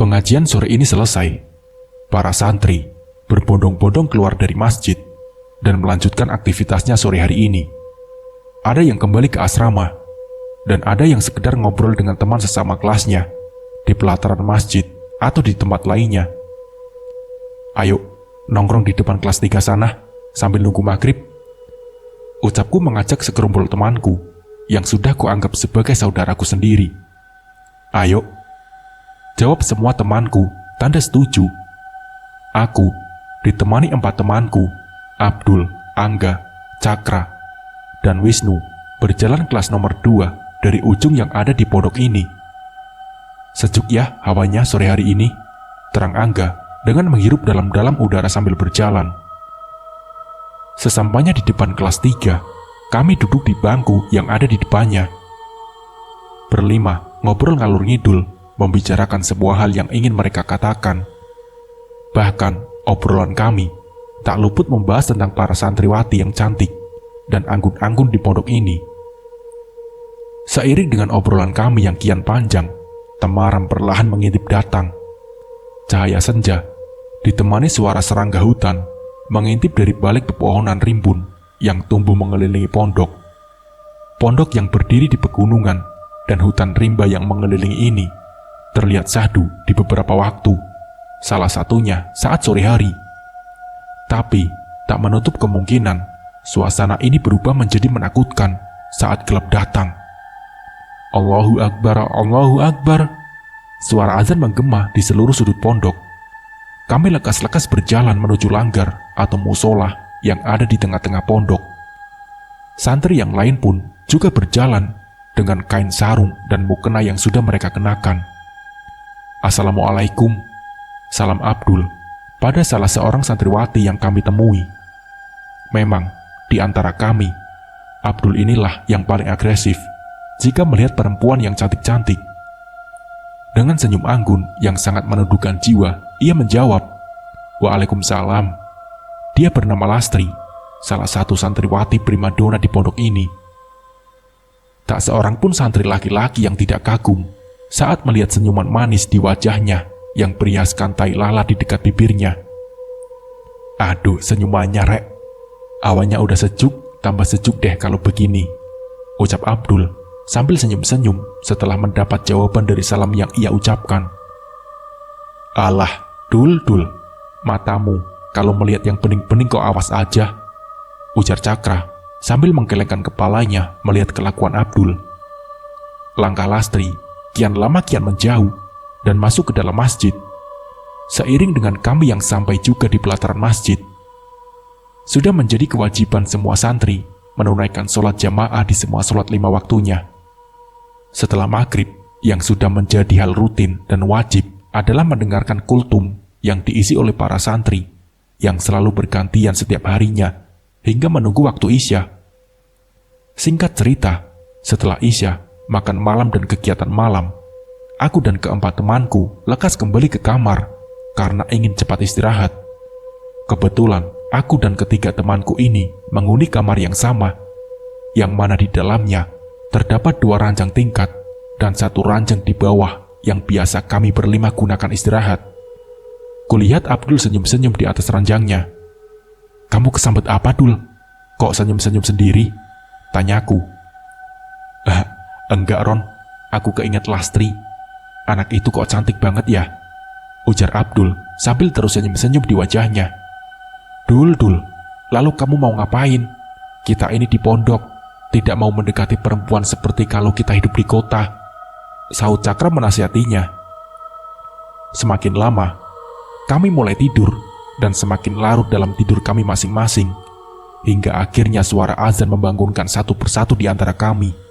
Pengajian sore ini selesai. Para santri berbondong-bondong keluar dari masjid dan melanjutkan aktivitasnya sore hari ini. Ada yang kembali ke asrama, dan ada yang sekedar ngobrol dengan teman sesama kelasnya di pelataran masjid atau di tempat lainnya. Ayo, nongkrong di depan kelas 3 sana sambil nunggu maghrib. Ucapku mengajak segerombol temanku yang sudah kuanggap sebagai saudaraku sendiri. Ayo, jawab semua temanku tanda setuju. Aku ditemani 4 temanku, Abdul, Angga, Cakra, dan Wisnu, berjalan kelas nomor 2 dari ujung yang ada di pondok ini. Sejuk ya hawanya sore hari ini, terang Angga dengan menghirup dalam-dalam udara sambil berjalan. Sesampainya di depan kelas 3, kami duduk di bangku yang ada di depannya. Berlima ngobrol ngalur ngidul, membicarakan sebuah hal yang ingin mereka katakan. Bahkan obrolan kami tak luput membahas tentang para santriwati yang cantik dan anggun-anggun di pondok ini. Seiring dengan obrolan kami yang kian panjang, temaram perlahan mengintip datang. Cahaya senja ditemani suara serangga hutan mengintip dari balik pepohonan rimbun yang tumbuh mengelilingi pondok. Pondok yang berdiri di pegunungan dan hutan rimba yang mengelilingi ini terlihat syahdu di beberapa waktu, salah satunya saat sore hari. Tapi tak menutup kemungkinan suasana ini berubah menjadi menakutkan saat gelap datang. Allahu Akbar, Allahu Akbar. Suara azan menggema di seluruh sudut pondok. Kami lekas-lekas berjalan menuju langgar atau musola yang ada di tengah-tengah pondok. Santri yang lain pun juga berjalan dengan kain sarung dan mukena yang sudah mereka kenakan. Assalamualaikum, salam Abdul pada salah seorang santriwati yang kami temui. Memang di antara kami, Abdul inilah yang paling agresif jika melihat perempuan yang cantik-cantik. Dengan senyum anggun yang sangat menundukkan jiwa, ia menjawab, "Waalaikumsalam." Dia bernama Lastri, salah satu santriwati primadona di pondok ini. Tak seorang pun santri laki-laki yang tidak kagum saat melihat senyuman manis di wajahnya yang berhiaskan tai lalat di dekat bibirnya. Aduh, senyumannya rek. Awalnya udah sejuk, tambah sejuk deh kalau begini, ucap Abdul sambil senyum-senyum setelah mendapat jawaban dari salam yang ia ucapkan. Alah, Dul, matamu kalau melihat yang bening-bening kok awas aja, ujar Cakra sambil menggelengkan kepalanya melihat kelakuan Abdul. Langkah Lastri kian lama kian menjauh dan masuk ke dalam masjid. Seiring dengan kami yang sampai juga di pelataran masjid, sudah menjadi kewajiban semua santri menunaikan sholat jamaah di semua sholat 5 waktunya. Setelah maghrib, yang sudah menjadi hal rutin dan wajib adalah mendengarkan kultum yang diisi oleh para santri yang selalu bergantian setiap harinya hingga menunggu waktu Isya. Singkat cerita, setelah Isya, makan malam dan kegiatan malam, aku dan keempat temanku lekas kembali ke kamar karena ingin cepat istirahat. Kebetulan, aku dan ketiga temanku ini menghuni kamar yang sama, yang mana di dalamnya terdapat 2 ranjang tingkat dan 1 ranjang di bawah yang biasa kami berlima gunakan istirahat. Kulihat Abdul senyum-senyum di atas ranjangnya. "Kamu kesambet apa, Dul? Kok senyum-senyum sendiri?" tanyaku. Enggak, Ron. Aku keinget Lastri. Anak itu kok cantik banget ya," ujar Abdul sambil terus senyum-senyum di wajahnya. Dul, lalu kamu mau ngapain? Kita ini di pondok, tidak mau mendekati perempuan seperti kalau kita hidup di kota," sahut Cakra menasihatinya. Semakin lama, kami mulai tidur dan semakin larut dalam tidur kami masing-masing, hingga akhirnya suara azan membangunkan satu persatu di antara kami.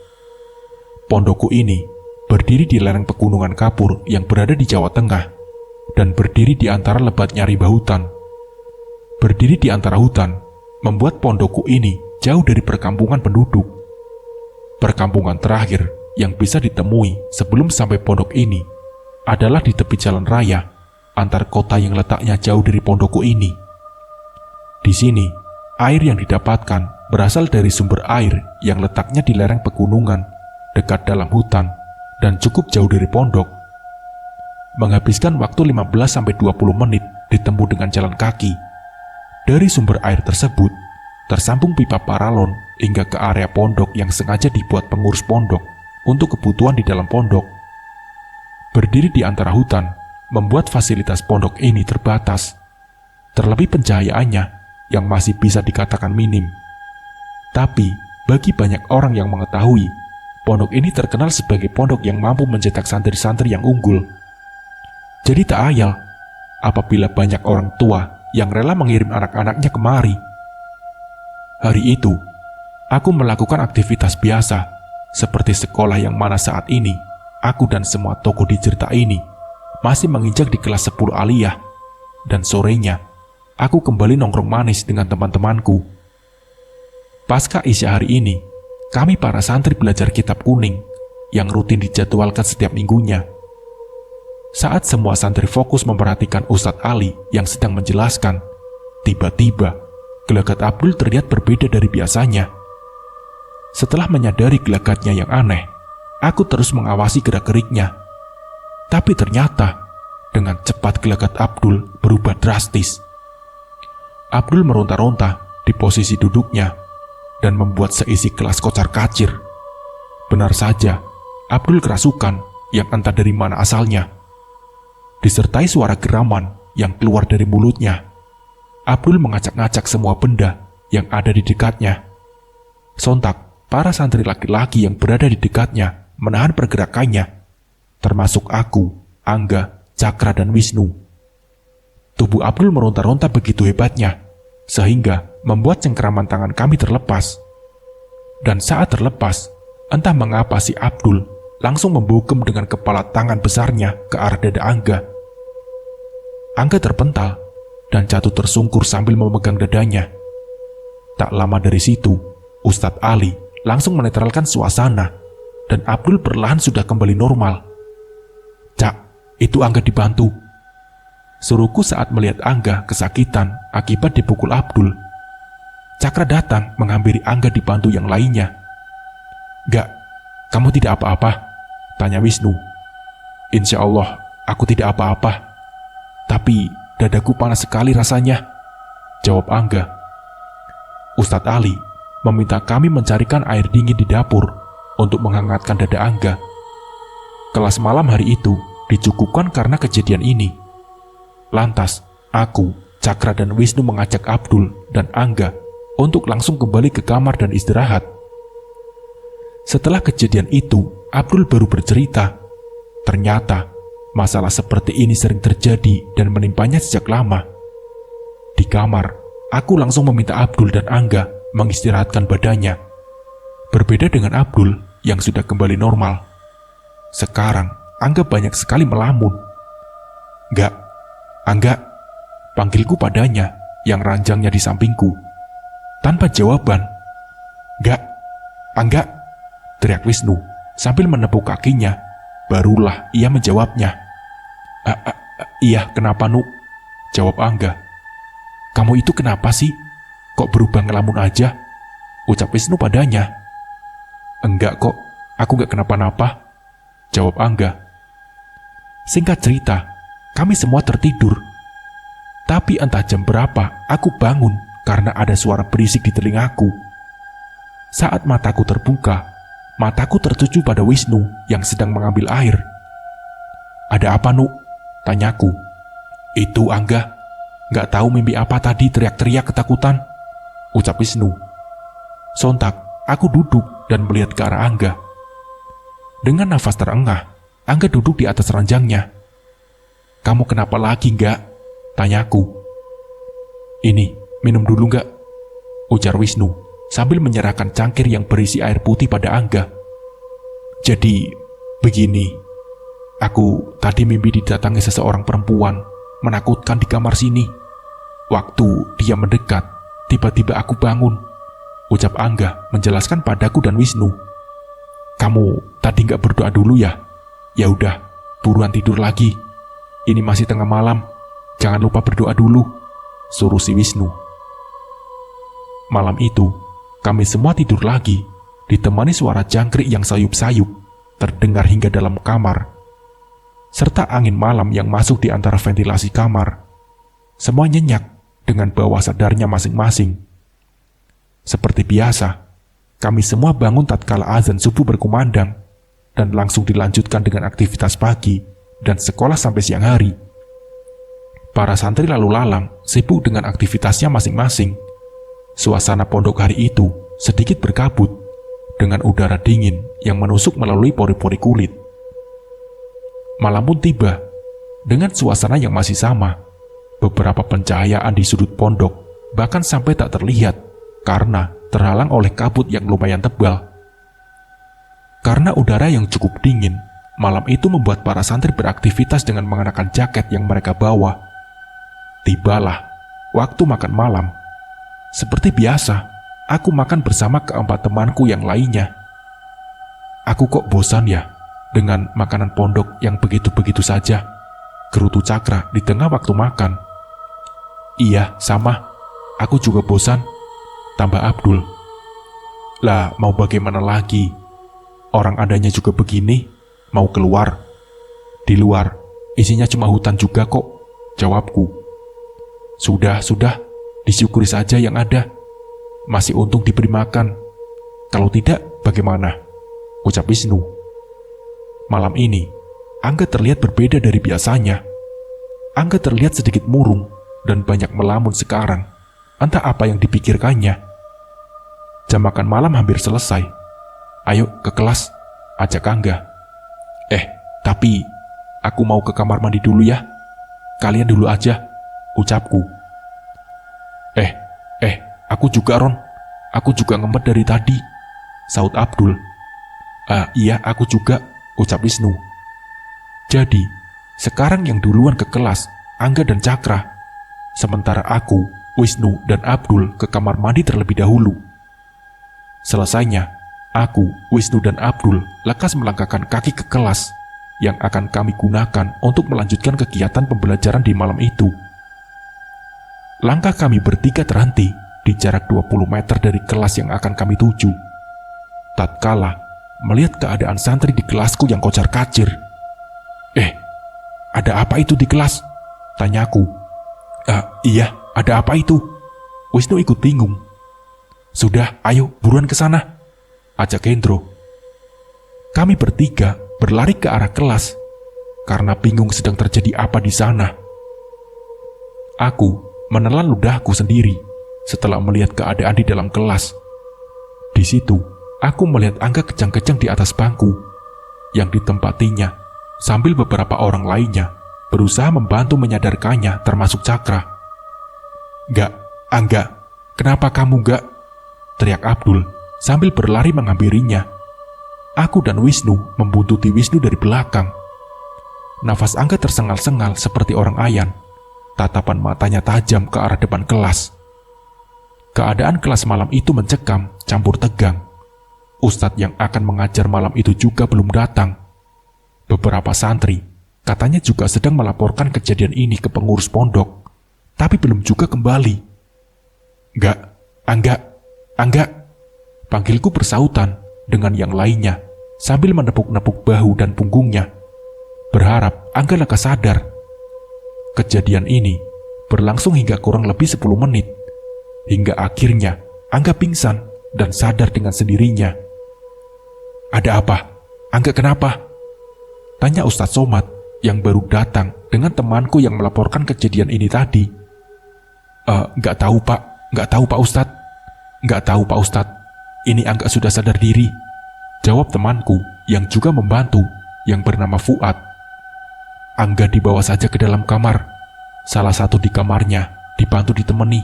Pondokku ini berdiri di lereng pegunungan kapur yang berada di Jawa Tengah dan berdiri di antara lebatnya rimba hutan. Berdiri di antara hutan membuat pondokku ini jauh dari perkampungan penduduk. Perkampungan terakhir yang bisa ditemui sebelum sampai pondok ini adalah di tepi jalan raya antar kota yang letaknya jauh dari pondokku ini. Di sini, air yang didapatkan berasal dari sumber air yang letaknya di lereng pegunungan dekat dalam hutan dan cukup jauh dari pondok. menghabiskan waktu 15-20 menit ditempuh dengan jalan kaki. Dari sumber air tersebut, tersambung pipa paralon hingga ke area pondok yang sengaja dibuat pengurus pondok untuk kebutuhan di dalam pondok. Berdiri di antara hutan, membuat fasilitas pondok ini terbatas. Terlebih pencahayaannya yang masih bisa dikatakan minim. Tapi, bagi banyak orang yang mengetahui, pondok ini terkenal sebagai pondok yang mampu mencetak santri-santri yang unggul. Jadi tak ayal apabila banyak orang tua yang rela mengirim anak-anaknya kemari. Hari itu, aku melakukan aktivitas biasa, seperti sekolah yang mana saat ini, aku dan semua tokoh di cerita ini masih menginjak di kelas 10 aliyah, dan sorenya, aku kembali nongkrong manis dengan teman-temanku. Pasca Isya hari ini, kami para santri belajar kitab kuning yang rutin dijadwalkan setiap minggunya. Saat semua santri fokus memperhatikan Ustadz Ali yang sedang menjelaskan, tiba-tiba gelagat Abdul terlihat berbeda dari biasanya. Setelah menyadari gelagatnya yang aneh, aku terus mengawasi gerak-geriknya. Tapi ternyata, dengan cepat gelagat Abdul berubah drastis. Abdul meronta-ronta di posisi duduknya dan membuat seisi kelas kocar-kacir. Benar saja, Abdul kerasukan yang entah dari mana asalnya. Disertai suara geraman yang keluar dari mulutnya, Abdul mengacak-ngacak semua benda yang ada di dekatnya. Sontak, para santri laki-laki yang berada di dekatnya menahan pergerakannya, termasuk aku, Angga, Cakra, dan Wisnu. Tubuh Abdul meronta-ronta begitu hebatnya, sehingga membuat cengkeraman tangan kami terlepas. Dan saat terlepas, entah mengapa si Abdul langsung membungkam dengan kepala tangan besarnya ke arah dada Angga. Angga terpental dan jatuh tersungkur sambil memegang dadanya. Tak lama dari situ, Ustadz Ali langsung menetralkan suasana dan Abdul perlahan sudah kembali normal. "Cak, itu Angga dibantu," suruhku saat melihat Angga kesakitan akibat dipukul Abdul. Cakra datang menghampiri Angga dibantu yang lainnya. "Gak, kamu tidak apa-apa?" tanya Wisnu. "Insya Allah, aku tidak apa-apa. Tapi dadaku panas sekali rasanya," jawab Angga. Ustadz Ali meminta kami mencarikan air dingin di dapur untuk menghangatkan dada Angga. Kelas malam hari itu dicukupkan karena kejadian ini. Lantas, aku, Cakra, dan Wisnu mengajak Abdul dan Angga untuk langsung kembali ke kamar dan istirahat. Setelah kejadian itu, Abdul baru bercerita. Ternyata, masalah seperti ini sering terjadi dan menimpanya sejak lama. Di kamar, aku langsung meminta Abdul dan Angga mengistirahatkan badannya. Berbeda dengan Abdul yang sudah kembali normal. Sekarang, Angga banyak sekali melamun. "Gak, Angga," panggilku padanya yang ranjangnya di sampingku. Tanpa jawaban. "Gak, Angga," teriak Wisnu sambil menepuk kakinya. Barulah ia menjawabnya. Iya, kenapa, Nu?" jawab Angga. "Kamu itu kenapa sih? Kok berubah ngelamun aja?" ucap Wisnu padanya. "Enggak kok, aku gak kenapa-napa," jawab Angga. Singkat cerita, kami semua tertidur. Tapi entah jam berapa aku bangun karena ada suara berisik di telingaku. Saat mataku terbuka, mataku tertuju pada Wisnu yang sedang mengambil air. "Ada apa, Nu?" tanyaku. "Itu Angga, gak tahu mimpi apa tadi teriak-teriak ketakutan," ucap Wisnu. Sontak, aku duduk dan melihat ke arah Angga. Dengan nafas terengah, Angga duduk di atas ranjangnya. "Kamu kenapa lagi, Gak?" tanyaku. "Ini, minum dulu gak?" ujar Wisnu sambil menyerahkan cangkir yang berisi air putih pada Angga. "Jadi, begini. Aku tadi mimpi didatangi seseorang perempuan menakutkan di kamar sini. Waktu dia mendekat, tiba-tiba aku bangun," ucap Angga menjelaskan padaku dan Wisnu. "Kamu tadi gak berdoa dulu ya? Ya udah, buruan tidur lagi. Ini masih tengah malam. Jangan lupa berdoa dulu," suruh si Wisnu. Malam itu, kami semua tidur lagi, ditemani suara jangkrik yang sayup-sayup, terdengar hingga dalam kamar. serta angin malam yang masuk di antara ventilasi kamar. Semua nyenyak dengan bawah sadarnya masing-masing. Seperti biasa, kami semua bangun tatkala azan subuh berkumandang dan langsung dilanjutkan dengan aktivitas pagi dan sekolah sampai siang hari. Para santri lalu lalang sibuk dengan aktivitasnya masing-masing. Suasana pondok hari itu sedikit berkabut dengan udara dingin yang menusuk melalui pori-pori kulit. Malam pun tiba dengan suasana yang masih sama. Beberapa pencahayaan di sudut pondok bahkan sampai tak terlihat karena terhalang oleh kabut yang lumayan tebal. Karena udara yang cukup dingin, malam itu membuat para santri beraktivitas dengan mengenakan jaket yang mereka bawa. Tibalah waktu makan malam. Seperti biasa, aku makan bersama keempat temanku yang lainnya. Aku kok bosan ya dengan makanan pondok yang begitu-begitu saja, gerutu Cakra di tengah waktu makan. Iya, sama. Aku juga bosan, tambah Abdul. Lah, mau bagaimana lagi? Orang adanya juga begini, mau keluar. Di luar, isinya cuma hutan juga kok, jawabku. Sudah, disyukuri saja yang ada. Masih untung diberi makan. Kalau tidak, bagaimana? Ucap Wisnu. Malam ini, Angga terlihat berbeda dari biasanya. Angga terlihat sedikit murung dan banyak melamun sekarang. Entah apa yang dipikirkannya. Jam makan malam hampir selesai. Ayo ke kelas, ajak Angga. Tapi aku mau ke kamar mandi dulu ya. Kalian dulu aja, ucapku. Aku juga Ron. Aku juga ngemet dari tadi, saut Abdul. Iya aku juga, ucap Wisnu. Jadi, sekarang yang duluan ke kelas, Angga dan Cakra. Sementara aku, Wisnu, dan Abdul ke kamar mandi terlebih dahulu. Selesainya, aku, Wisnu, dan Abdul lekas melangkahkan kaki ke kelas yang akan kami gunakan untuk melanjutkan kegiatan pembelajaran di malam itu. Langkah kami bertiga terhenti di jarak 20 meter dari kelas yang akan kami tuju. Tatkala melihat keadaan santri di kelasku yang kocar-kacir. Ada apa itu di kelas? Tanyaku. Iya, ada apa itu? Wisnu ikut bingung. Sudah, ayo buruan ke sana, ajak Hendro. Kami bertiga berlari ke arah kelas karena bingung sedang terjadi apa di sana. Aku menelan ludahku sendiri setelah melihat keadaan di dalam kelas. Di situ, aku melihat Angga kejang-kejang di atas bangku yang ditempatinya sambil beberapa orang lainnya berusaha membantu menyadarkannya termasuk Cakra. Angga, kenapa kamu gak? Teriak Abdul sambil berlari menghampirinya. Aku dan Wisnu membuntuti Wisnu dari belakang. Nafas Angga tersengal-sengal seperti orang ayan. Tatapan matanya tajam ke arah depan kelas. Keadaan kelas malam itu mencekam, campur tegang. Ustadz yang akan mengajar malam itu juga belum datang. Beberapa santri katanya juga sedang melaporkan kejadian ini ke pengurus pondok, tapi belum juga kembali. Angga, panggilku bersautan dengan yang lainnya sambil menepuk-nepuk bahu dan punggungnya, berharap Angga lekas sadar. Kejadian ini berlangsung hingga kurang lebih 10 menit, hingga akhirnya Angga pingsan dan sadar dengan sendirinya. Ada apa? Angga kenapa? Tanya Ustadz Somad yang baru datang dengan temanku yang melaporkan kejadian ini tadi. Nggak tahu Pak Ustadz. Nggak tahu Pak Ustadz. Ini Angga sudah sadar diri, jawab temanku yang juga membantu yang bernama Fuad. Angga dibawa saja ke dalam kamar. Salah satu di kamarnya dibantu ditemani,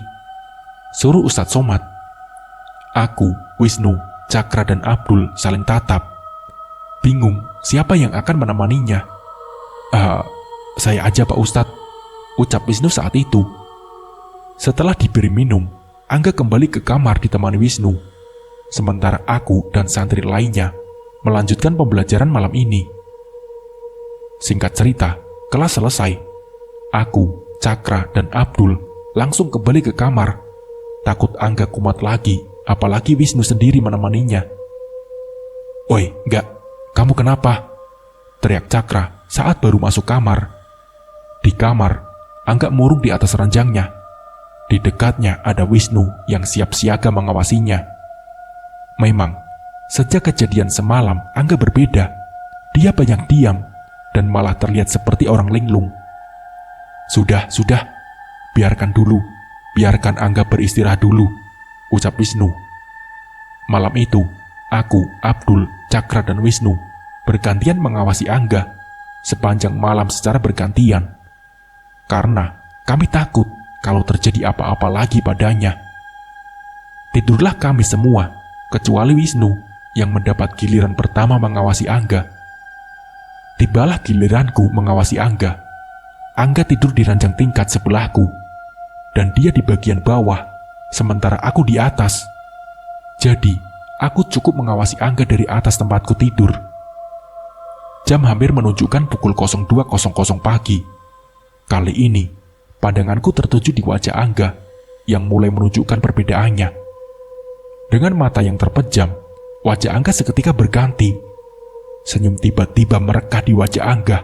suruh Ustadz Somad. Aku, Wisnu, Cakra, dan Abdul saling tatap, bingung siapa yang akan menemaninya. Saya aja Pak Ustadz, ucap Wisnu saat itu. Setelah diberi minum, Angga kembali ke kamar ditemani Wisnu. Sementara aku dan santri lainnya melanjutkan pembelajaran malam ini. Singkat cerita, kelas selesai. Aku, Cakra, dan Abdul langsung kembali ke kamar. Takut Angga kumat lagi, apalagi Wisnu sendiri menemaninya. Oi, kamu kenapa? Teriak Cakra saat baru masuk kamar. Di kamar, Angga murung di atas ranjangnya. Di dekatnya ada Wisnu yang siap siaga mengawasinya. Memang, sejak kejadian semalam Angga berbeda. Dia banyak diam dan malah terlihat seperti orang linglung. Sudah, biarkan dulu. Biarkan Angga beristirahat dulu, ucap Wisnu. Malam itu, aku, Abdul, Cakra, dan Wisnu bergantian mengawasi Angga sepanjang malam secara bergantian. Karena kami takut kalau terjadi apa-apa lagi padanya. Tidurlah kami semua, kecuali Wisnu yang mendapat giliran pertama mengawasi Angga. Tibalah giliranku mengawasi Angga. Angga tidur di ranjang tingkat sebelahku, dan dia di bagian bawah, sementara aku di atas. Jadi, aku cukup mengawasi Angga dari atas tempatku tidur. Jam hampir menunjukkan pukul 02.00 pagi. Kali ini, pandanganku tertuju di wajah Angga yang mulai menunjukkan perbedaannya. Dengan mata yang terpejam, wajah Angga seketika berganti. Senyum tiba-tiba merekah di wajah Angga.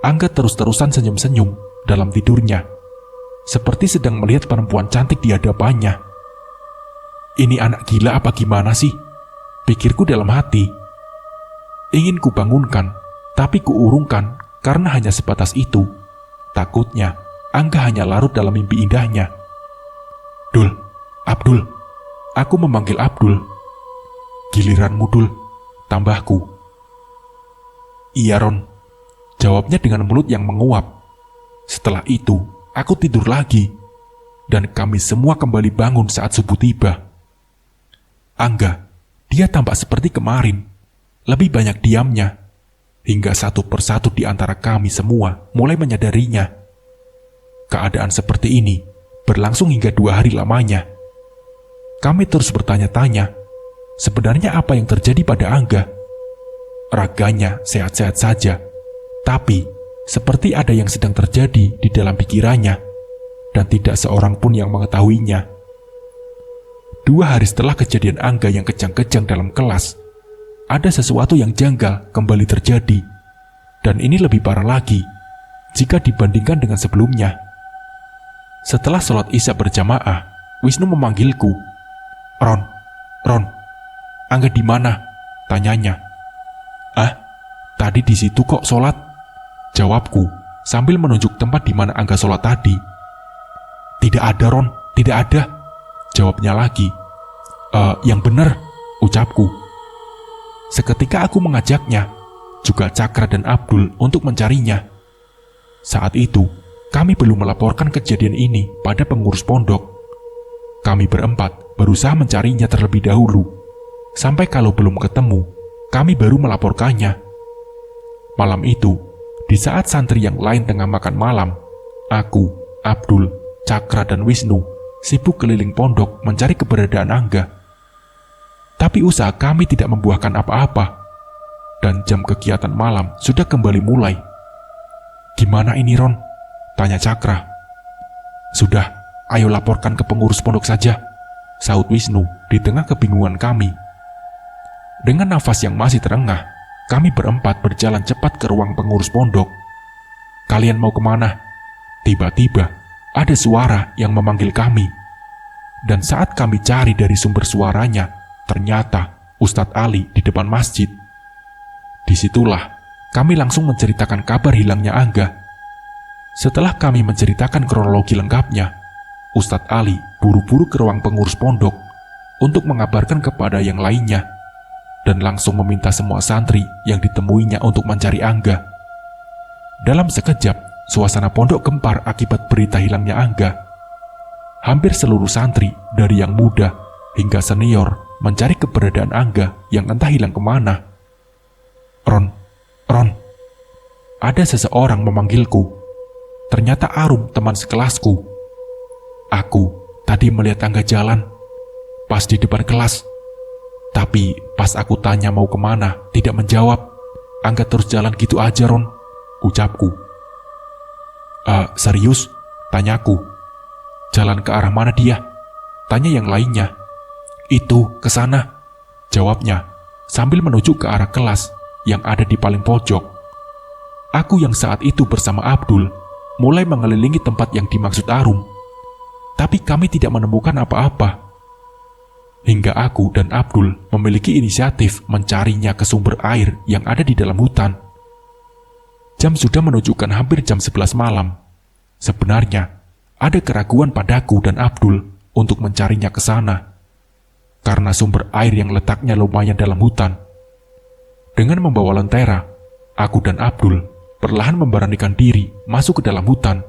Angga terus-terusan senyum-senyum dalam tidurnya, seperti sedang melihat perempuan cantik di hadapannya. Ini anak gila apa gimana sih? Pikirku dalam hati. Ingin kubangunkan, tapi kuurungkan karena hanya sebatas itu. Takutnya Angga hanya larut dalam mimpi indahnya. Dul, Abdul. Aku memanggil Abdul. Giliranmu, Dul, tambahku. Iya, Ron, jawabnya dengan mulut yang menguap. Setelah itu, aku tidur lagi, dan kami semua kembali bangun saat subuh tiba. Angga, dia tampak seperti kemarin, lebih banyak diamnya, hingga satu persatu di antara kami semua mulai menyadarinya. Keadaan seperti ini berlangsung hingga 2 hari lamanya. Kami terus bertanya-tanya, sebenarnya apa yang terjadi pada Angga? Raganya sehat-sehat saja, tapi seperti ada yang sedang terjadi di dalam pikirannya, dan tidak seorang pun yang mengetahuinya. 2 hari setelah kejadian Angga yang kejang-kejang dalam kelas, ada sesuatu yang janggal kembali terjadi, dan ini lebih parah lagi jika dibandingkan dengan sebelumnya. Setelah sholat isya berjamaah, Wisnu memanggilku. Ron, Angga di mana? Tanyanya. Tadi di situ kok sholat, jawabku sambil menunjuk tempat di mana Angga sholat tadi. Tidak ada, Ron, tidak ada, jawabnya lagi. Yang benar, ucapku. Seketika aku mengajaknya, juga Cakra dan Abdul untuk mencarinya. Saat itu, kami belum melaporkan kejadian ini pada pengurus pondok. Kami berempat berusaha mencarinya terlebih dahulu, sampai kalau belum ketemu, kami baru melaporkannya. Malam itu, di saat santri yang lain tengah makan malam, aku, Abdul, Cakra, dan Wisnu sibuk keliling pondok mencari keberadaan Angga. Tapi usaha kami tidak membuahkan apa-apa, dan jam kegiatan malam sudah kembali mulai. Gimana ini, Ron? Tanya Cakra. Sudah, ayo laporkan ke pengurus pondok saja, sahut Wisnu di tengah kebingungan kami. Dengan nafas yang masih terengah, kami berempat berjalan cepat ke ruang pengurus pondok. Kalian mau kemana? Tiba-tiba, ada suara yang memanggil kami. Dan saat kami cari dari sumber suaranya, ternyata Ustadz Ali di depan masjid. Disitulah kami langsung menceritakan kabar hilangnya Angga. Setelah kami menceritakan kronologi lengkapnya, Ustadz Ali buru-buru ke ruang pengurus pondok untuk mengabarkan kepada yang lainnya, dan langsung meminta semua santri yang ditemuinya untuk mencari Angga. Dalam sekejap, suasana pondok gempar akibat berita hilangnya Angga. Hampir seluruh santri, dari yang muda hingga senior, mencari keberadaan Angga yang entah hilang kemana. Ron, ada seseorang memanggilku. Ternyata Arum, teman sekelasku. Aku tadi melihat Angga jalan, pas di depan kelas. Tapi pas aku tanya mau kemana, tidak menjawab. Angga terus jalan gitu aja, Ron, ucapku. Serius? Tanyaku. Jalan ke arah mana dia? Tanya yang lainnya. Itu, ke sana, jawabnya, sambil menuju ke arah kelas yang ada di paling pojok. Aku yang saat itu bersama Abdul mulai mengelilingi tempat yang dimaksud Arum, tapi kami tidak menemukan apa-apa. Hingga aku dan Abdul memiliki inisiatif mencarinya ke sumber air yang ada di dalam hutan. Jam sudah menunjukkan hampir jam 11 malam. Sebenarnya, ada keraguan padaku dan Abdul untuk mencarinya ke sana, karena sumber air yang letaknya lumayan dalam hutan. Dengan membawa lentera, aku dan Abdul perlahan memberanikan diri masuk ke dalam hutan.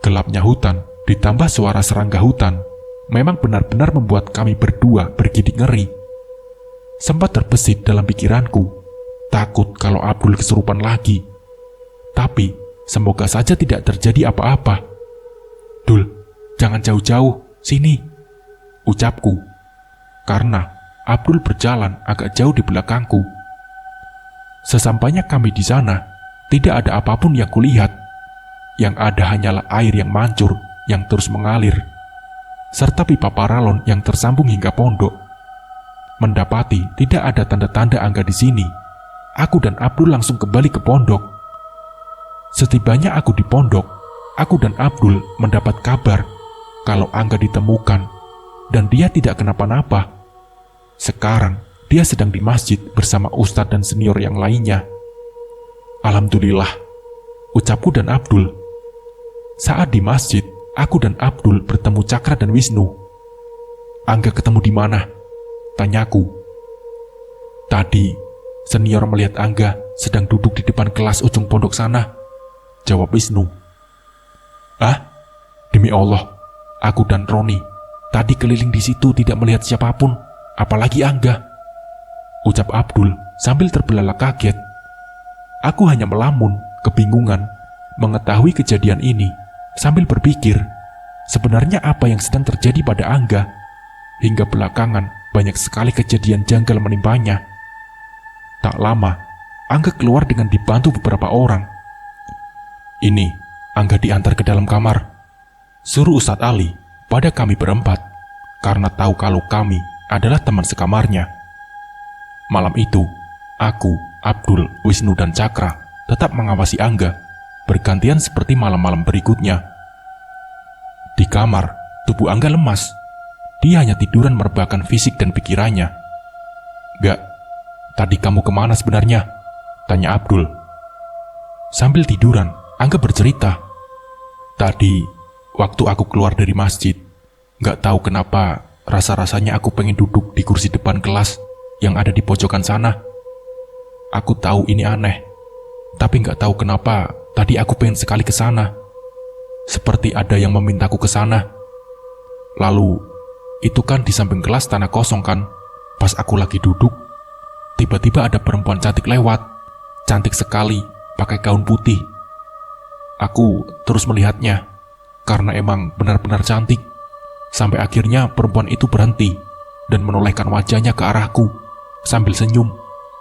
Gelapnya hutan ditambah suara serangga hutan memang benar-benar membuat kami berdua bergidik ngeri. Sempat terbesit dalam pikiranku, takut kalau Abdul kesurupan lagi. Tapi, semoga saja tidak terjadi apa-apa. "Dul, jangan jauh-jauh, sini," ucapku. Karena Abdul berjalan agak jauh di belakangku. Sesampainya kami di sana, tidak ada apapun yang kulihat. Yang ada hanyalah air yang mancur, yang terus mengalir, serta pipa paralon yang tersambung hingga pondok. Mendapati tidak ada tanda-tanda Angga di sini, aku dan Abdul langsung kembali ke pondok. Setibanya aku di pondok, aku dan Abdul mendapat kabar kalau Angga ditemukan dan dia tidak kenapa-napa. Sekarang dia sedang di masjid bersama ustadz dan senior yang lainnya. "Alhamdulillah," ucapku dan Abdul. Saat di masjid, aku dan Abdul bertemu Cakra dan Wisnu. "Angga ketemu di mana?" tanyaku. "Tadi, senior melihat Angga sedang duduk di depan kelas ujung pondok sana," jawab Wisnu. "Ah, demi Allah, aku dan Roni tadi keliling di situ tidak melihat siapapun, apalagi Angga," ucap Abdul sambil terbelalak kaget. Aku hanya melamun, kebingungan, mengetahui kejadian ini, sambil berpikir, sebenarnya apa yang sedang terjadi pada Angga? Hingga belakangan banyak sekali kejadian janggal menimpanya. Tak lama, Angga keluar dengan dibantu beberapa orang. "Ini, Angga diantar ke dalam kamar," suruh Ustadz Ali pada kami berempat, karena tahu kalau kami adalah teman sekamarnya. Malam itu, aku, Abdul, Wisnu, dan Cakra tetap mengawasi Angga, bergantian seperti malam-malam berikutnya. Di kamar, tubuh Angga lemas. Dia hanya tiduran merebahkan fisik dan pikirannya. "Gak, tadi kamu kemana sebenarnya?" tanya Abdul. Sambil tiduran, Angga bercerita. "Tadi, waktu aku keluar dari masjid, gak tahu kenapa rasa-rasanya aku pengen duduk di kursi depan kelas yang ada di pojokan sana. Aku tahu ini aneh, tapi gak tahu kenapa tadi aku pengen sekali ke sana. Seperti ada yang memintaku ke sana. Lalu, itu kan di samping kelas tanah kosong kan. Pas aku lagi duduk, tiba-tiba ada perempuan cantik lewat. Cantik sekali, pakai gaun putih. Aku terus melihatnya, karena emang benar-benar cantik. Sampai akhirnya perempuan itu berhenti dan menolehkan wajahnya ke arahku sambil senyum.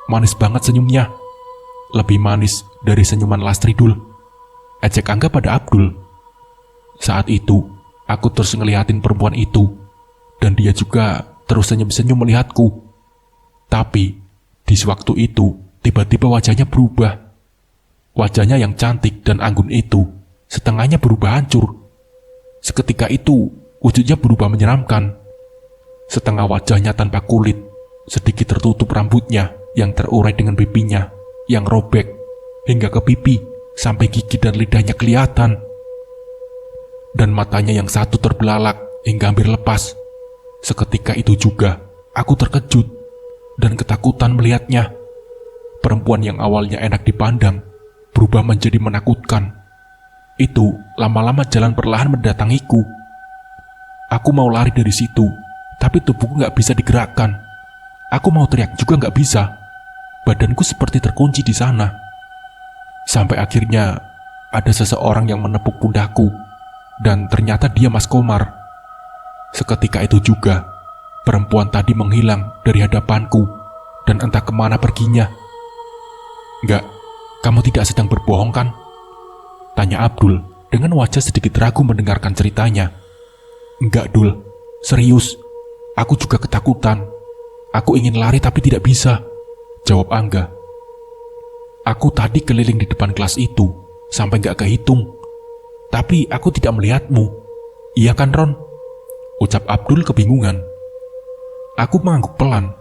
Manis banget senyumnya. Lebih manis dari senyuman Lastri, Dul," ejek Angga pada Abdul. Saat itu, aku terus ngeliatin perempuan itu, dan dia juga terus senyum-senyum melihatku. Tapi, di sewaktu itu, tiba-tiba wajahnya berubah. Wajahnya yang cantik dan anggun itu, setengahnya berubah hancur. Seketika itu, wujudnya berubah menyeramkan. Setengah wajahnya tanpa kulit, sedikit tertutup rambutnya yang terurai dengan pipinya yang robek hingga ke pipi sampai gigi dan lidahnya kelihatan. Dan matanya yang satu terbelalak hingga hampir lepas. Seketika itu juga aku terkejut dan ketakutan melihatnya. Perempuan yang awalnya enak dipandang berubah menjadi menakutkan. Itu lama-lama jalan perlahan mendatangiku. Aku mau lari dari situ, tapi tubuhku gak bisa digerakkan. Aku mau teriak juga gak bisa. Badanku seperti terkunci di sana. Sampai akhirnya ada seseorang yang menepuk pundakku, dan ternyata dia Mas Komar. Seketika itu juga, perempuan tadi menghilang dari hadapanku, dan entah kemana perginya. "Enggak, kamu tidak sedang berbohong kan?" tanya Abdul dengan wajah sedikit ragu mendengarkan ceritanya. "Enggak, Dul, serius. Aku juga ketakutan. Aku ingin lari tapi tidak bisa," jawab Angga. Aku tadi keliling di depan kelas itu, sampai gak kehitung. Tapi aku tidak melihatmu. Iya kan, Ron? Ucap Abdul kebingungan. Aku mengangguk pelan.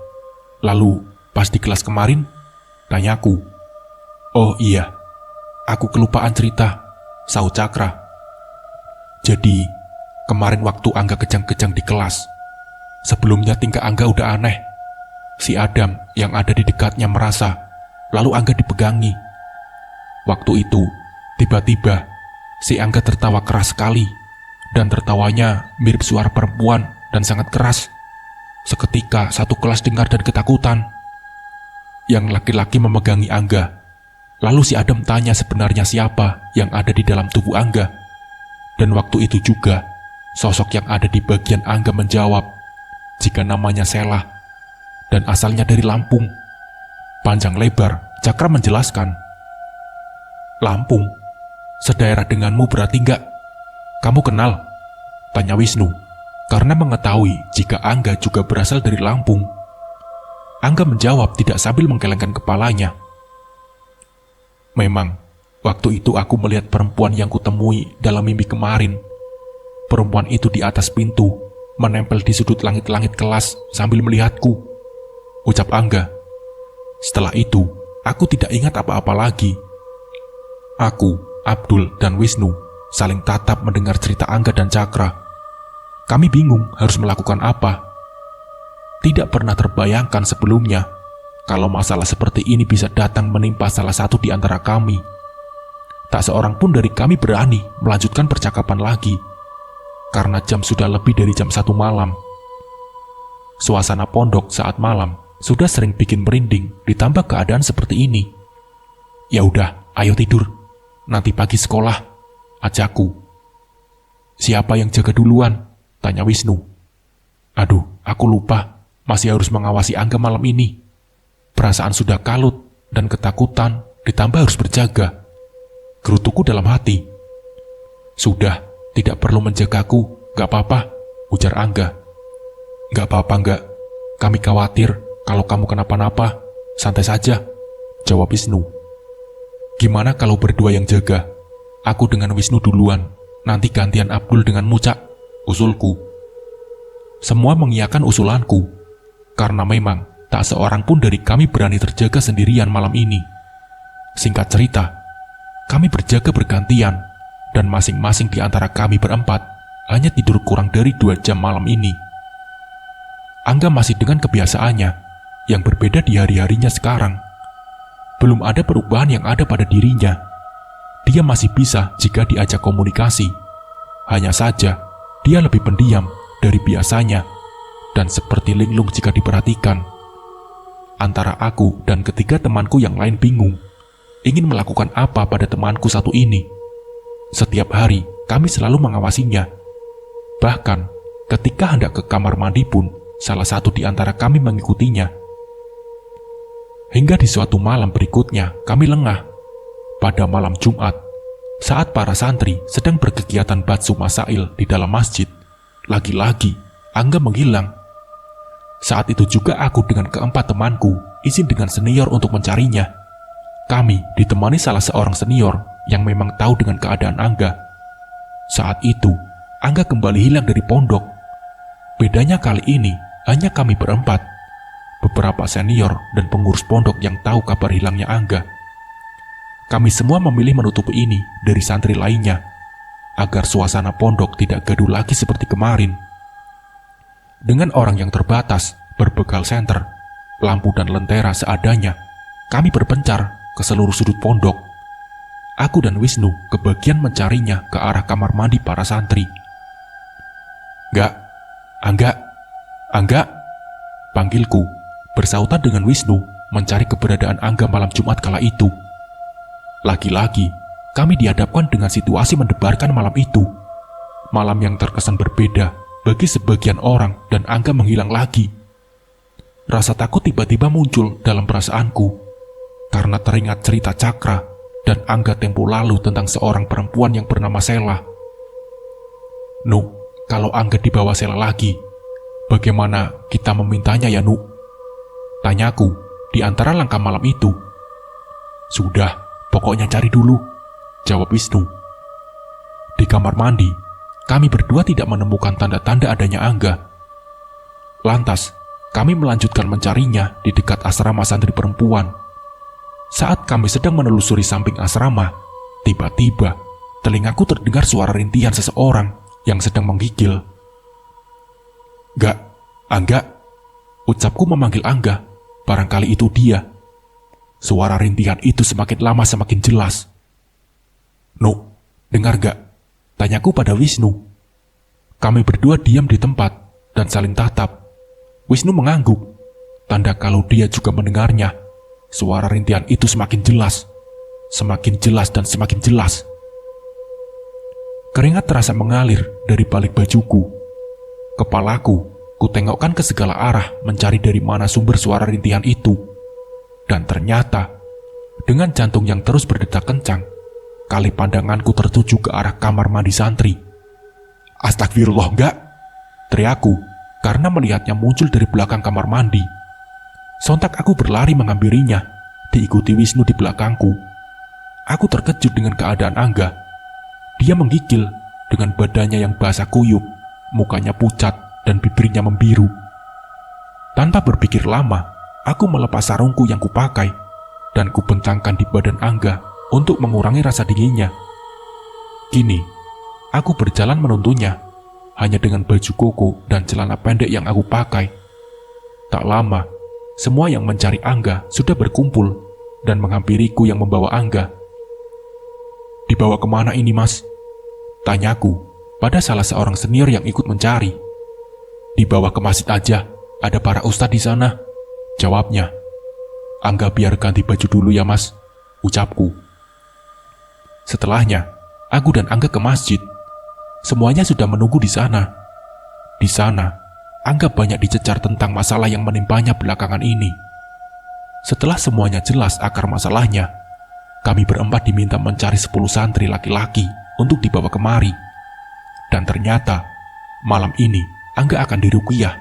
Lalu, pas di kelas kemarin, tanyaku. Oh iya, aku kelupaan cerita, sahut Cakra. Jadi, kemarin waktu Angga kejang-kejang di kelas, sebelumnya tingkah Angga udah aneh. Si Adam yang ada di dekatnya merasa, lalu Angga dipegangi. Waktu itu, tiba-tiba, si Angga tertawa keras sekali, dan tertawanya mirip suara perempuan dan sangat keras. Seketika satu kelas dengar dan ketakutan. Yang laki-laki memegangi Angga. Lalu si Adam tanya sebenarnya siapa yang ada di dalam tubuh Angga. Dan waktu itu juga, sosok yang ada di bagian Angga menjawab jika namanya Sela dan asalnya dari Lampung. Panjang lebar, Cakra menjelaskan. Lampung? Sedaerah denganmu berarti enggak? Kamu kenal? Tanya Wisnu, karena mengetahui jika Angga juga berasal dari Lampung. Angga menjawab tidak sambil menggelengkan kepalanya. Memang, waktu itu aku melihat perempuan yang kutemui dalam mimpi kemarin. Perempuan itu di atas pintu, menempel di sudut langit-langit kelas sambil melihatku. Ucap Angga. Setelah itu, aku tidak ingat apa-apa lagi. Aku, Abdul, dan Wisnu saling tatap mendengar cerita Angga dan Cakra. Kami bingung harus melakukan apa. Tidak pernah terbayangkan sebelumnya kalau masalah seperti ini bisa datang menimpa salah satu di antara kami. Tak seorang pun dari kami berani melanjutkan percakapan lagi, karena jam sudah lebih dari jam 1 malam. Suasana pondok saat malam sudah sering bikin merinding, ditambah keadaan seperti ini. Ya udah, ayo tidur. Nanti pagi sekolah, ajakku. Siapa yang jaga duluan? Tanya Wisnu. Aduh, aku lupa. Masih harus mengawasi Angga malam ini. Perasaan sudah kalut dan ketakutan, ditambah harus berjaga. Gerutuku dalam hati. Sudah, tidak perlu menjagaku, gak apa-apa, ujar Angga. Gak apa-apa enggak, kami khawatir kalau kamu kenapa-napa, santai saja, jawab Wisnu. Gimana kalau berdua yang jaga? Aku dengan Wisnu duluan, nanti gantian Abdul dengan Mucak, usulku. Semua mengiyakan usulanku, karena memang tak seorang pun dari kami berani terjaga sendirian malam ini. Singkat cerita, kami berjaga bergantian, dan masing-masing di antara kami berempat hanya tidur kurang dari 2 jam malam ini. Angga masih dengan kebiasaannya, yang berbeda di hari-harinya sekarang. Belum ada perubahan yang ada pada dirinya. Dia masih bisa jika diajak komunikasi. Hanya saja, dia lebih pendiam dari biasanya, dan seperti linglung jika diperhatikan. Antara aku dan ketiga temanku yang lain bingung, ingin melakukan apa pada temanku satu ini. Setiap hari, kami selalu mengawasinya. Bahkan, ketika hendak ke kamar mandi pun, salah satu di antara kami mengikutinya. Hingga di suatu malam berikutnya, kami lengah. Pada malam Jumat, saat para santri sedang berkegiatan batsu masail di dalam masjid, lagi-lagi Angga menghilang. Saat itu juga aku dengan keempat temanku izin dengan senior untuk mencarinya. Kami ditemani salah seorang senior yang memang tahu dengan keadaan Angga. Saat itu, Angga kembali hilang dari pondok. Bedanya kali ini hanya kami berempat, beberapa senior dan pengurus pondok yang tahu kabar hilangnya Angga. Kami semua memilih menutupi ini dari santri lainnya, agar suasana pondok tidak gaduh lagi seperti kemarin. Dengan orang yang terbatas, berbekal senter, lampu dan lentera seadanya, kami berpencar ke seluruh sudut pondok. Aku dan Wisnu kebagian mencarinya ke arah kamar mandi para santri. Angga, panggilku, bersautan dengan Wisnu mencari keberadaan Angga malam Jumat kala itu. Lagi-lagi, kami dihadapkan dengan situasi mendebarkan malam itu. Malam yang terkesan berbeda bagi sebagian orang dan Angga menghilang lagi. Rasa takut tiba-tiba muncul dalam perasaanku, karena teringat cerita Cakra dan Angga tempo lalu tentang seorang perempuan yang bernama Sela. Nu, kalau Angga dibawa Sela lagi, bagaimana kita memintanya ya, Nu? Tanyaku di antara langkah malam itu. Sudah, pokoknya cari dulu, jawab Wisnu. Di kamar mandi, kami berdua tidak menemukan tanda-tanda adanya Angga. Lantas, kami melanjutkan mencarinya di dekat asrama santri perempuan. Saat kami sedang menelusuri samping asrama, tiba-tiba telingaku terdengar suara rintihan seseorang yang sedang menggigil. "Gak, Angga," ucapku memanggil Angga, barangkali itu dia. Suara rintihan itu semakin lama semakin jelas. "Nu, dengar gak?" tanyaku pada Wisnu. Kami berdua diam di tempat dan saling tatap. Wisnu mengangguk, tanda kalau dia juga mendengarnya. Suara rintihan itu semakin jelas dan semakin jelas. Keringat terasa mengalir dari balik bajuku. Kepalaku kutengokkan ke segala arah mencari dari mana sumber suara rintihan itu. Dan ternyata, dengan jantung yang terus berdetak kencang, kali pandanganku tertuju ke arah kamar mandi santri. "Astagfirullah, enggak!" teriakku karena melihatnya muncul dari belakang kamar mandi. Sontak aku berlari menghampirinya, diikuti Wisnu di belakangku. Aku terkejut dengan keadaan Angga. Dia menggigil dengan badannya yang basah kuyup, mukanya pucat dan bibirnya membiru. Tanpa berpikir lama, aku melepas sarungku yang kupakai dan kubentangkan di badan Angga untuk mengurangi rasa dinginnya. Kini, aku berjalan menuntunnya, hanya dengan baju koko dan celana pendek yang aku pakai. Tak lama, semua yang mencari Angga sudah berkumpul dan menghampiriku yang membawa Angga. "Dibawa kemana ini, Mas?" tanyaku pada salah seorang senior yang ikut mencari. "Dibawa ke masjid aja, ada para ustadz di sana," jawabnya. "Angga biar ganti baju dulu ya, Mas," ucapku. Setelahnya, aku dan Angga ke masjid. Semuanya sudah menunggu di sana. Di sana, Angga banyak dicecar tentang masalah yang menimpanya belakangan ini. Setelah semuanya jelas akar masalahnya, kami berempat diminta mencari 10 santri laki-laki untuk dibawa kemari. Dan ternyata, malam ini Angga akan diruqyah,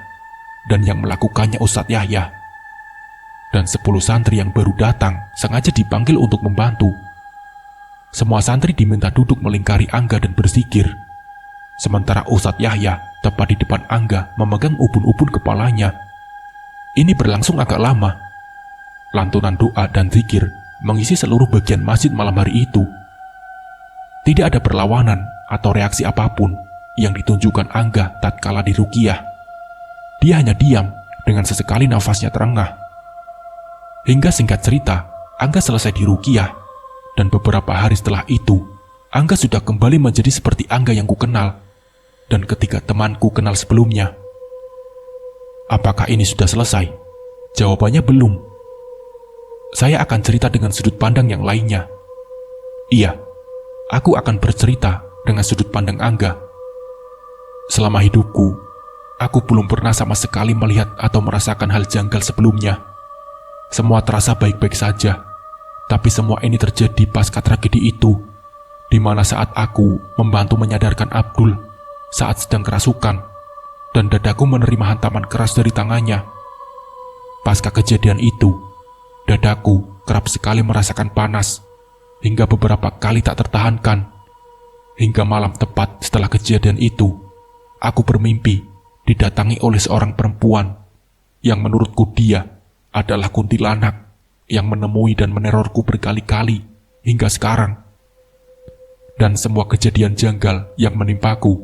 dan yang melakukannya Ustadz Yahya. Dan 10 santri yang baru datang sengaja dipanggil untuk membantu. Semua santri diminta duduk melingkari Angga dan berzikir. Sementara Ustadz Yahya tepat di depan Angga memegang ubun-ubun kepalanya. Ini berlangsung agak lama. Lantunan doa dan zikir mengisi seluruh bagian masjid malam hari itu. Tidak ada perlawanan atau reaksi apapun yang ditunjukkan Angga tatkala diruqyah. Dia hanya diam dengan sesekali nafasnya terengah. Hingga singkat cerita, Angga selesai diruqyah, dan beberapa hari setelah itu, Angga sudah kembali menjadi seperti Angga yang kukenal, dan ketiga temanku kenal sebelumnya. Apakah ini sudah selesai? Jawabannya belum. Saya akan cerita dengan sudut pandang yang lainnya. Iya, aku akan bercerita dengan sudut pandang Angga. Selama hidupku, aku belum pernah sama sekali melihat atau merasakan hal janggal sebelumnya. Semua terasa baik-baik saja, tapi semua ini terjadi pasca tragedi itu, di mana saat aku membantu menyadarkan Abdul saat sedang kerasukan, dan dadaku menerima hantaman keras dari tangannya. Pasca kejadian itu, dadaku kerap sekali merasakan panas, hingga beberapa kali tak tertahankan. Hingga malam tepat setelah kejadian itu, aku bermimpi didatangi oleh seorang perempuan yang menurutku dia adalah kuntilanak yang menemui dan menerorku berkali-kali hingga sekarang. Dan semua kejadian janggal yang menimpaku,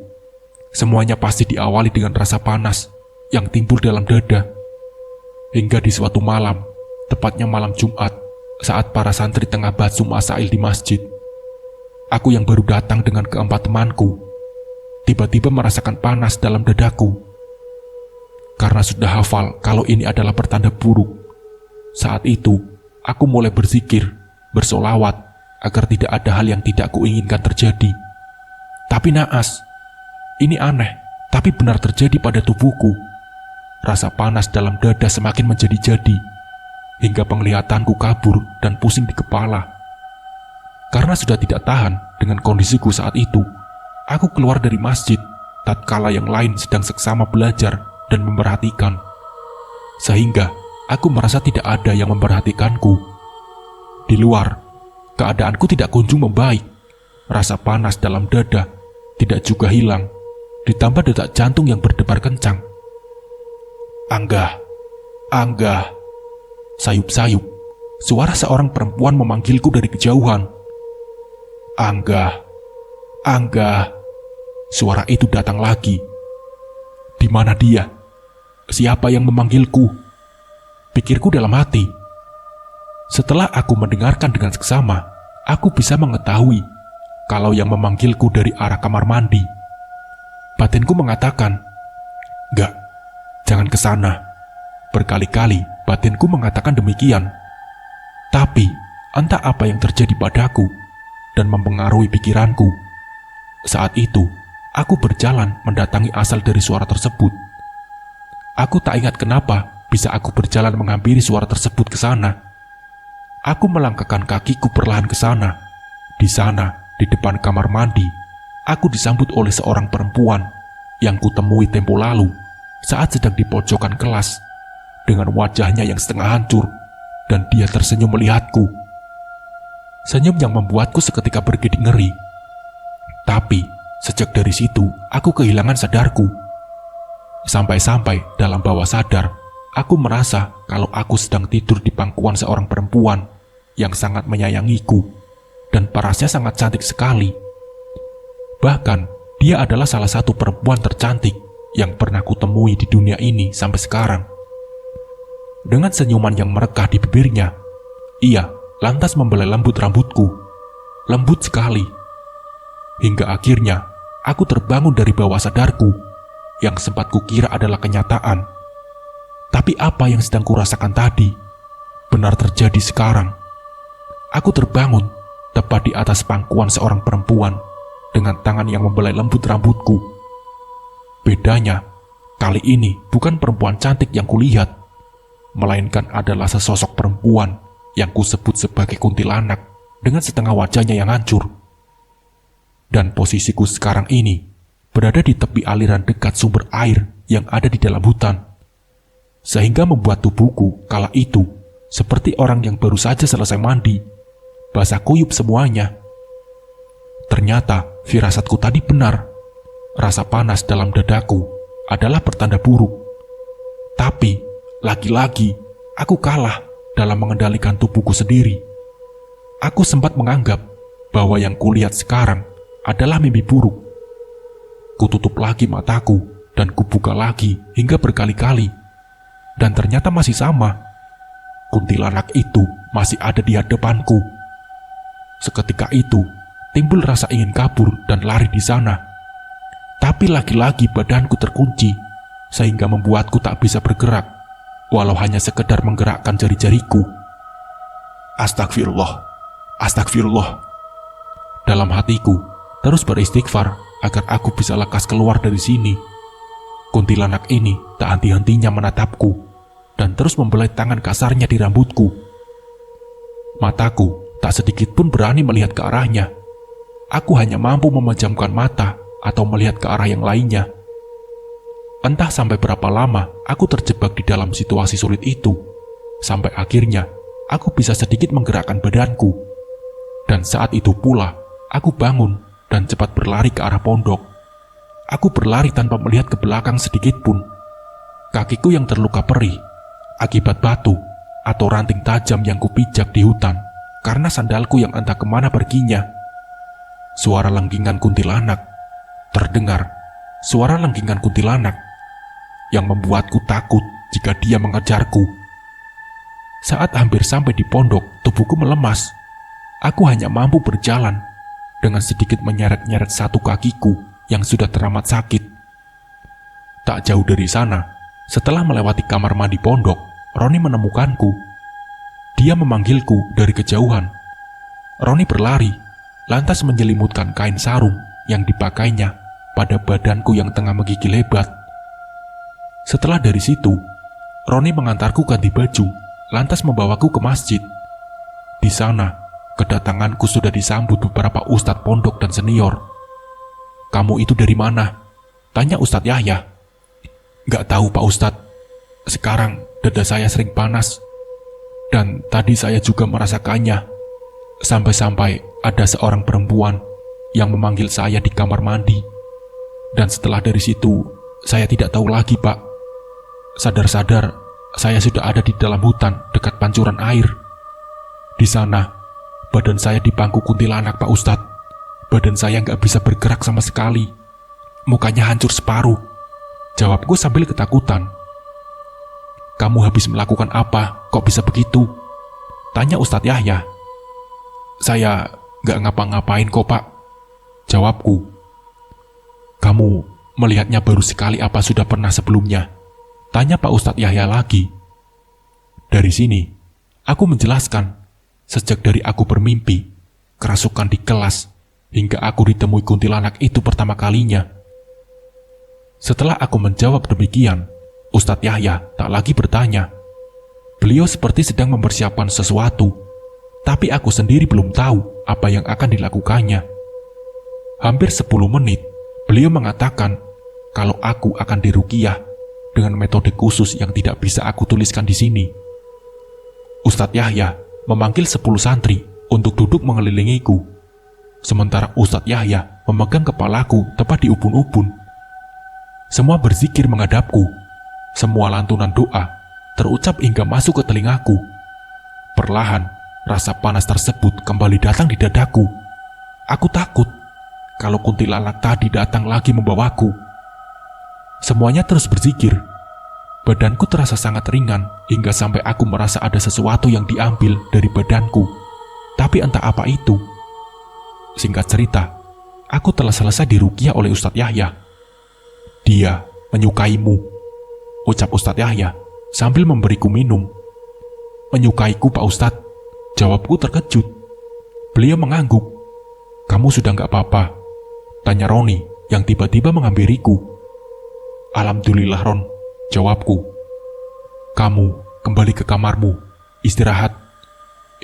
semuanya pasti diawali dengan rasa panas yang timbul dalam dada. Hingga di suatu malam, tepatnya malam Jumat, saat para santri tengah basu masail di masjid, aku yang baru datang dengan keempat temanku, tiba-tiba merasakan panas dalam dadaku. Karena sudah hafal kalau ini adalah pertanda buruk, saat itu aku mulai berzikir, bersolawat, agar tidak ada hal yang tidak kuinginkan terjadi. Tapi naas, ini aneh, tapi benar terjadi pada tubuhku. Rasa panas dalam dada semakin menjadi-jadi, hingga penglihatanku kabur dan pusing di kepala. Karena sudah tidak tahan dengan kondisiku saat itu, aku keluar dari masjid tatkala yang lain sedang seksama belajar dan memperhatikan. Sehingga aku merasa tidak ada yang memperhatikanku. Di luar, keadaanku tidak kunjung membaik. Rasa panas dalam dada tidak juga hilang, ditambah detak jantung yang berdebar kencang. Angga, Angga, sayup-sayup, suara seorang perempuan memanggilku dari kejauhan. Angga, Angga, suara itu datang lagi. Di mana dia? Siapa yang memanggilku? Pikirku dalam hati. Setelah aku mendengarkan dengan seksama, aku bisa mengetahui kalau yang memanggilku dari arah kamar mandi. Batinku mengatakan, "Enggak, jangan ke sana." Berkali-kali batinku mengatakan demikian. Tapi entah apa yang terjadi padaku dan mempengaruhi pikiranku. Saat itu, aku berjalan mendatangi asal dari suara tersebut. Aku tak ingat kenapa bisa aku berjalan menghampiri suara tersebut ke sana. Aku melangkahkan kakiku perlahan ke sana. Di sana, di depan kamar mandi, aku disambut oleh seorang perempuan yang kutemui tempo lalu saat sedang di pojokan kelas dengan wajahnya yang setengah hancur, dan dia tersenyum melihatku. Senyum yang membuatku seketika bergidik ngeri. Tapi sejak dari situ, aku kehilangan sadarku. Sampai-sampai dalam bawah sadar, aku merasa kalau aku sedang tidur di pangkuan seorang perempuan yang sangat menyayangiku, dan parasnya sangat cantik sekali. Bahkan, dia adalah salah satu perempuan tercantik yang pernah kutemui di dunia ini sampai sekarang. Dengan senyuman yang merekah di bibirnya, ia lantas membelai lembut rambutku. Lembut sekali. Hingga akhirnya, aku terbangun dari bawah sadarku yang sempat kukira adalah kenyataan. Tapi apa yang sedang kurasakan tadi benar terjadi sekarang. Aku terbangun tepat di atas pangkuan seorang perempuan dengan tangan yang membelai lembut rambutku. Bedanya, kali ini bukan perempuan cantik yang kulihat, melainkan adalah sesosok perempuan yang kusebut sebagai kuntilanak dengan setengah wajahnya yang hancur. Dan posisiku sekarang ini berada di tepi aliran dekat sumber air yang ada di dalam hutan, sehingga membuat tubuhku kala itu seperti orang yang baru saja selesai mandi, basah kuyup semuanya. Ternyata firasatku tadi benar. Rasa panas dalam dadaku adalah pertanda buruk. Tapi lagi-lagi aku kalah dalam mengendalikan tubuhku sendiri. Aku sempat menganggap bahwa yang kulihat sekarang adalah mimpi buruk. Kututup lagi mataku dan kubuka lagi hingga berkali-kali. Dan ternyata masih sama. Kuntilanak itu masih ada di hadapanku. Seketika itu, timbul rasa ingin kabur dan lari di sana. Tapi lagi-lagi badanku terkunci, sehingga membuatku tak bisa bergerak, walau hanya sekedar menggerakkan jari-jariku. Astagfirullah, astagfirullah. Dalam hatiku, terus beristighfar agar aku bisa lekas keluar dari sini. Kuntilanak ini tak henti-hentinya menatapku dan terus membelai tangan kasarnya di rambutku. Mataku tak sedikit pun berani melihat ke arahnya. Aku hanya mampu memejamkan mata atau melihat ke arah yang lainnya. Entah sampai berapa lama aku terjebak di dalam situasi sulit itu, sampai akhirnya aku bisa sedikit menggerakkan badanku. Dan saat itu pula aku bangun dan cepat berlari ke arah pondok. Aku berlari tanpa melihat ke belakang sedikit pun. Kakiku yang terluka perih akibat batu atau ranting tajam yang kupijak di hutan karena sandalku yang entah kemana perginya. Suara lengkingan kuntilanak terdengar, suara lengkingan kuntilanak yang membuatku takut jika dia mengejarku. Saat hampir sampai di pondok, tubuhku melemas. Aku hanya mampu berjalan dengan sedikit menyeret-nyeret satu kakiku yang sudah teramat sakit. Tak jauh dari sana, setelah melewati kamar mandi pondok, Roni menemukanku. Dia memanggilku dari kejauhan. Roni berlari, lantas menyelimutkan kain sarung yang dipakainya pada badanku yang tengah menggigil hebat. Setelah dari situ, Roni mengantarku ganti baju, lantas membawaku ke masjid. Di sana, kedatanganku sudah disambut beberapa ustadz pondok dan senior. "Kamu itu dari mana?" tanya Ustadz Yahya. "Gak tahu Pak Ustadz. Sekarang dada saya sering panas. Dan tadi saya juga merasakannya." Sampai-sampai ada seorang perempuan yang memanggil saya di kamar mandi. Dan setelah dari situ, saya tidak tahu lagi, Pak. Sadar-sadar, saya sudah ada di dalam hutan dekat pancuran air. Di sana, badan saya dipangku kuntilanak, Pak Ustadz. Badan saya nggak bisa bergerak sama sekali. Mukanya hancur separuh. Jawabku sambil ketakutan. "Kamu habis melakukan apa? Kok bisa begitu?" tanya Ustadz Yahya. "Saya nggak ngapa-ngapain kok, Pak," jawabku. "Kamu melihatnya baru sekali apa sudah pernah sebelumnya?" tanya Pak Ustadz Yahya lagi. Dari sini, aku menjelaskan, sejak dari aku bermimpi, kerasukan di kelas, hingga aku ditemui kuntilanak itu pertama kalinya. Setelah aku menjawab demikian, Ustadz Yahya tak lagi bertanya. Beliau seperti sedang mempersiapkan sesuatu, tapi aku sendiri belum tahu apa yang akan dilakukannya. Hampir 10 menit, beliau mengatakan kalau aku akan diruqyah dengan metode khusus yang tidak bisa aku tuliskan di sini. Ustadz Yahya memanggil 10 santri untuk duduk mengelilingiku, sementara Ustadz Yahya memegang kepalaku tepat di ubun-ubun. Semua berzikir menghadapku. Semua lantunan doa terucap hingga masuk ke telingaku. Perlahan, rasa panas tersebut kembali datang di dadaku. Aku takut kalau kuntilanak tadi datang lagi membawaku. Semuanya terus berzikir. Badanku terasa sangat ringan hingga sampai aku merasa ada sesuatu yang diambil dari badanku. Tapi entah apa itu. Singkat cerita, aku telah selesai diruqyah oleh Ustadz Yahya. "Dia menyukaimu," ucap Ustadz Yahya sambil memberiku minum. "Menyukaiku, Pak Ustadz," jawabku terkejut. Beliau mengangguk. "Kamu sudah nggak apa-apa?" tanya Roni yang tiba-tiba menghampiriku. "Alhamdulillah, Ron," jawabku. "Kamu kembali ke kamarmu, istirahat.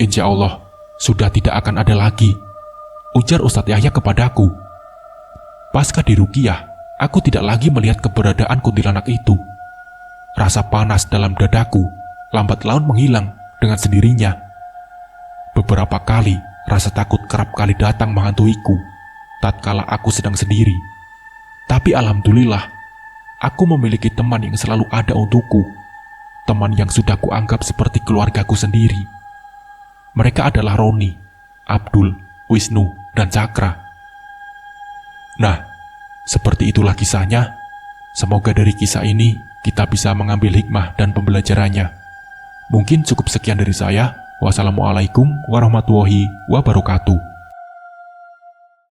Insya Allah sudah tidak akan ada lagi," ujar Ustadz Yahya kepadaku. Pasca diruqyah, aku tidak lagi melihat keberadaan kuntilanak itu. Rasa panas dalam dadaku lambat laun menghilang dengan sendirinya. Beberapa kali rasa takut kerap kali datang menghantuiku tatkala aku sedang sendiri. Tapi alhamdulillah, aku memiliki teman yang selalu ada untukku. Teman yang sudah kuanggap seperti keluargaku sendiri. Mereka adalah Roni, Abdul, Wisnu, dan Cakra. Nah, seperti itulah kisahnya. Semoga dari kisah ini kita bisa mengambil hikmah dan pembelajarannya. Mungkin cukup sekian dari saya. Wassalamualaikum warahmatullahi wabarakatuh.